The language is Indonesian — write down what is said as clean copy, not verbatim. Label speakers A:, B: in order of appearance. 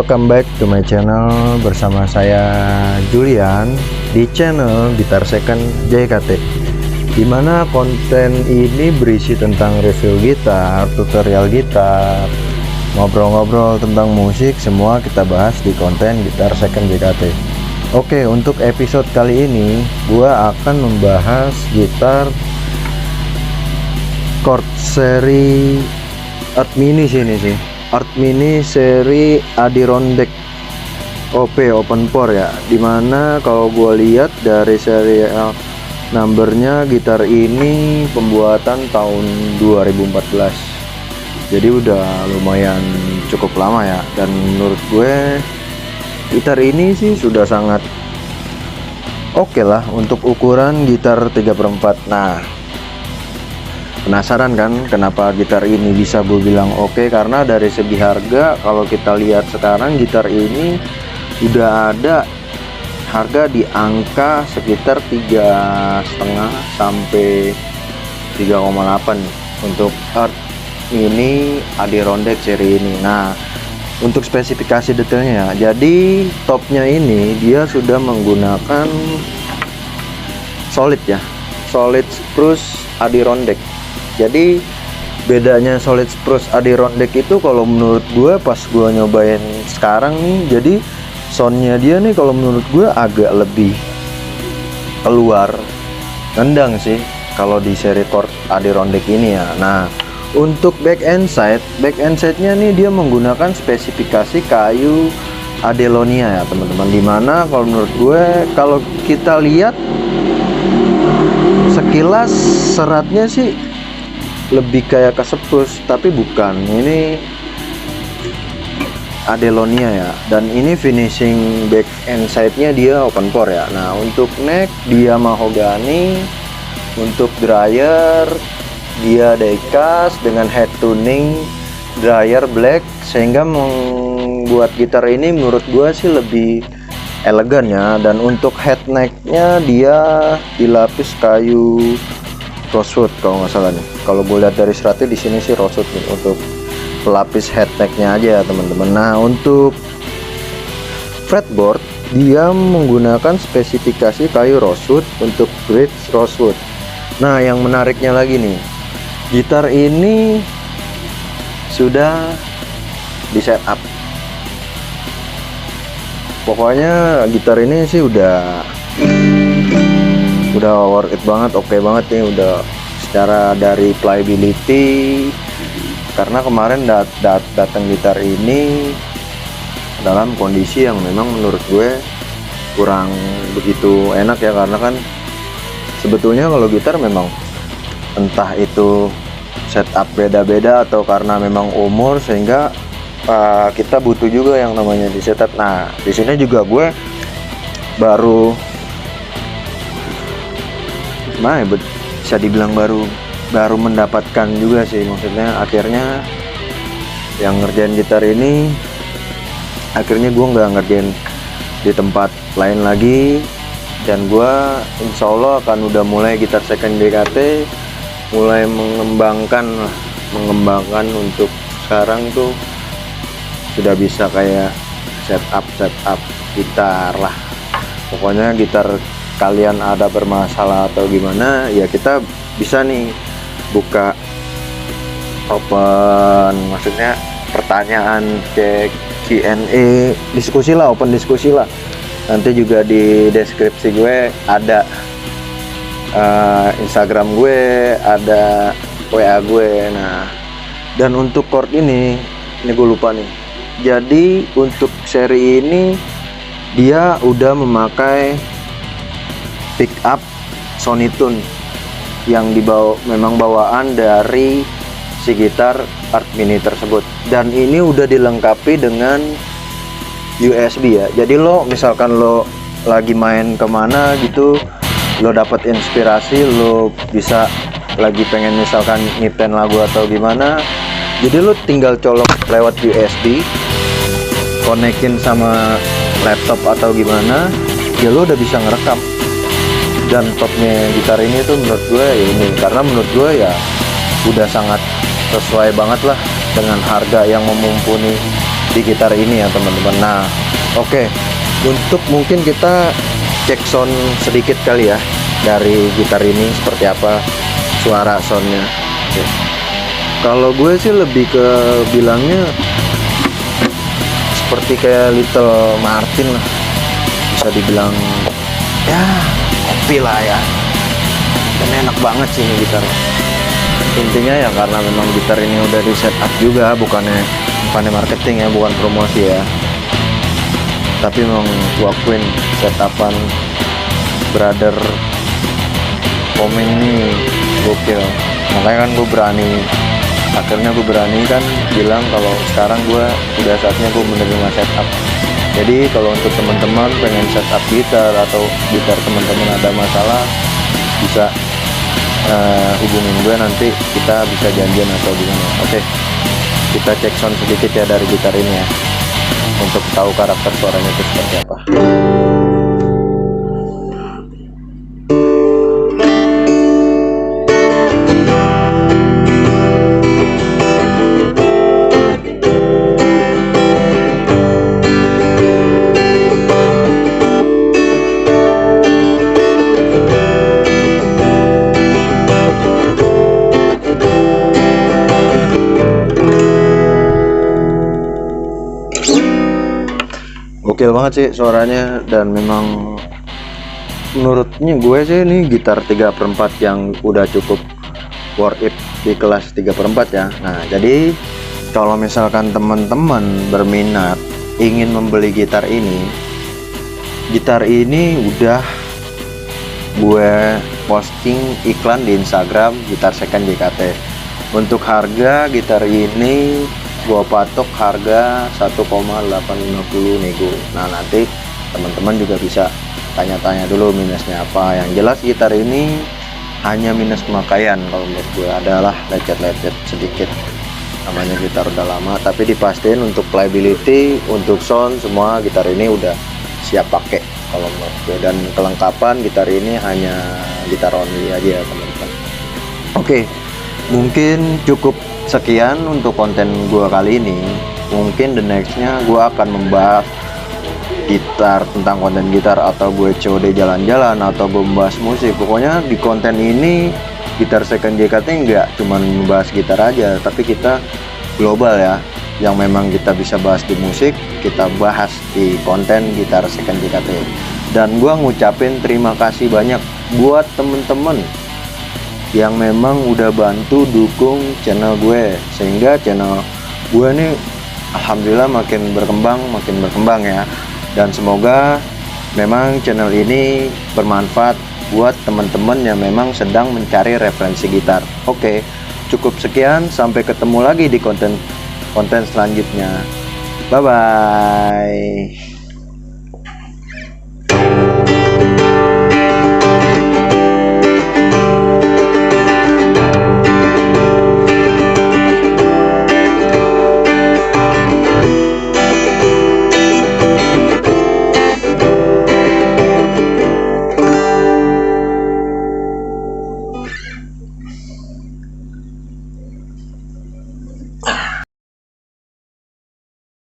A: Welcome back to my channel bersama saya Julian di channel Gitar Second JKT, dimana konten ini berisi tentang review gitar, tutorial gitar, ngobrol-ngobrol tentang musik, semua kita bahas di konten Gitar Second JKT. Oke, untuk episode kali ini gua akan membahas gitar chord seri Art Mini sini sih. Art Mini seri Adirondack OP open pore ya, dimana kalau gue lihat dari serial numbernya gitar ini pembuatan tahun 2014, jadi udah lumayan cukup lama ya. Dan menurut gue gitar ini sih sudah sangat oke lah untuk ukuran gitar 3/4. Nah, penasaran kan kenapa gitar ini bisa gue bilang oke? Karena dari segi harga, kalau kita lihat sekarang gitar ini udah ada harga di angka sekitar 3,5 sampai 3,8 untuk Art Mini Adirondack seri ini. Nah, untuk spesifikasi detailnya ya, jadi topnya ini dia sudah menggunakan solid ya, solid spruce Adirondack. Jadi bedanya solid spruce Adirondack itu kalau menurut gue pas gue nyobain sekarang nih, jadi soundnya dia nih kalau menurut gue agak lebih keluar nendang sih kalau di seri chord Adirondack ini ya. Nah, untuk back end side-nya nih dia menggunakan spesifikasi kayu Adelonia ya teman-teman, dimana kalau menurut gue kalau kita lihat sekilas seratnya sih lebih kayak ke spruce, tapi bukan, ini Adelonia ya. Dan ini finishing back end side nya dia open pore ya. Nah, untuk neck dia mahogani, untuk dryer dia diecast dengan head tuning dryer black, sehingga membuat gitar ini menurut gua sih lebih elegan ya. Dan untuk head neck nya dia dilapis kayu rosewood kalau nggak salah nih. Kalau gue lihat dari seratnya di sini sih rosewood nih untuk pelapis head neck-nya aja ya teman-teman. Nah, untuk fretboard dia menggunakan spesifikasi kayu rosewood untuk bridge rosewood. Nah, yang menariknya lagi nih, gitar ini sudah di setup. Pokoknya gitar ini sih udah worth it banget, oke banget nih, udah secara dari playability. Karena kemarin datang gitar ini dalam kondisi yang memang menurut gue kurang begitu enak ya, karena kan sebetulnya kalau gitar memang entah itu setup beda-beda atau karena memang umur sehingga kita butuh juga yang namanya di setup. Nah, di sini juga gue baru bisa dibilang baru mendapatkan juga sih, maksudnya akhirnya yang ngerjain gitar ini akhirnya gue nggak ngerjain di tempat lain lagi, dan gue insya Allah akan udah mulai Gitar Second JKT mulai mengembangkan untuk sekarang tuh sudah bisa kayak setup gitar lah. Pokoknya gitar kalian ada bermasalah atau gimana ya, kita bisa nih buka open, maksudnya pertanyaan kayak Q&A, diskusi lah, open diskusi lah. Nanti juga di deskripsi gue ada Instagram gue, ada WA gue. Nah, dan untuk chord ini gue lupa nih. Jadi untuk seri ini dia udah memakai pick up Sonitune yang memang bawaan dari si gitar Art Mini tersebut, dan ini udah dilengkapi dengan USB ya. Jadi misalkan lo lagi main kemana gitu, lo dapat inspirasi, lo bisa lagi pengen misalkan nyepen lagu atau gimana, jadi lo tinggal colok lewat USB, konekin sama laptop atau gimana, ya lo udah bisa ngerekam. Dan topnya gitar ini tuh menurut gue ya ini, karena menurut gue ya udah sangat sesuai banget lah dengan harga yang mumpuni di gitar ini ya teman-teman. Nah oke, untuk mungkin kita cek sound sedikit kali ya dari gitar ini seperti apa suara soundnya. Oke. Kalau gue sih lebih ke bilangnya seperti kayak Little Martin lah, bisa dibilang ya kopi lah ya, dan enak banget sih ini gitar. Intinya ya karena memang gitar ini udah di setup juga, bukannya marketing ya, bukan promosi ya, tapi memang gua akuin setapan brother Komeng nih gokil. Makanya kan gue berani, akhirnya gue berani kan bilang kalau sekarang gue udah saatnya gue menerima setup. Jadi kalau untuk teman-teman pengen setup gitar atau gitar teman-teman ada masalah, bisa hubungin gue, nanti kita bisa janjian atau gimana. Oke, kita cek sound sedikit ya dari gitar ini ya, untuk tahu karakter suaranya itu seperti apa. Gokil banget sih suaranya, dan memang menurutnya gue sih ini gitar 3/4 yang udah cukup worth it di kelas 3/4 ya. Nah jadi kalau misalkan teman-teman berminat ingin membeli gitar ini udah gue posting iklan di Instagram Gitar Second JKT. Untuk harga gitar ini gua patok harga 1,850 nego. Nah nanti teman-teman juga bisa tanya-tanya dulu minusnya apa. Yang jelas gitar ini hanya minus pemakaian kalau menurut gue adalah lecet-lecet sedikit, namanya gitar udah lama, tapi dipastiin untuk playability, untuk sound, semua gitar ini udah siap pakai kalau menurut gue. Dan kelengkapan gitar ini hanya gitar only aja teman-teman. Oke, mungkin cukup sekian untuk konten gua kali ini. Mungkin the nextnya gua akan membahas gitar, tentang konten gitar, atau gue COD jalan-jalan, atau gue membahas musik. Pokoknya di konten ini Gitar Second JKT nggak cuman membahas gitar aja, tapi kita global ya. Yang memang kita bisa bahas di musik, kita bahas di konten Gitar Second JKT. Dan gua ngucapin terima kasih banyak buat temen-temen yang memang udah bantu dukung channel gue, sehingga channel gue nih alhamdulillah makin berkembang ya. Dan semoga memang channel ini bermanfaat buat teman-teman yang memang sedang mencari referensi gitar. Oke, cukup sekian, sampai ketemu lagi di konten selanjutnya. Bye bye.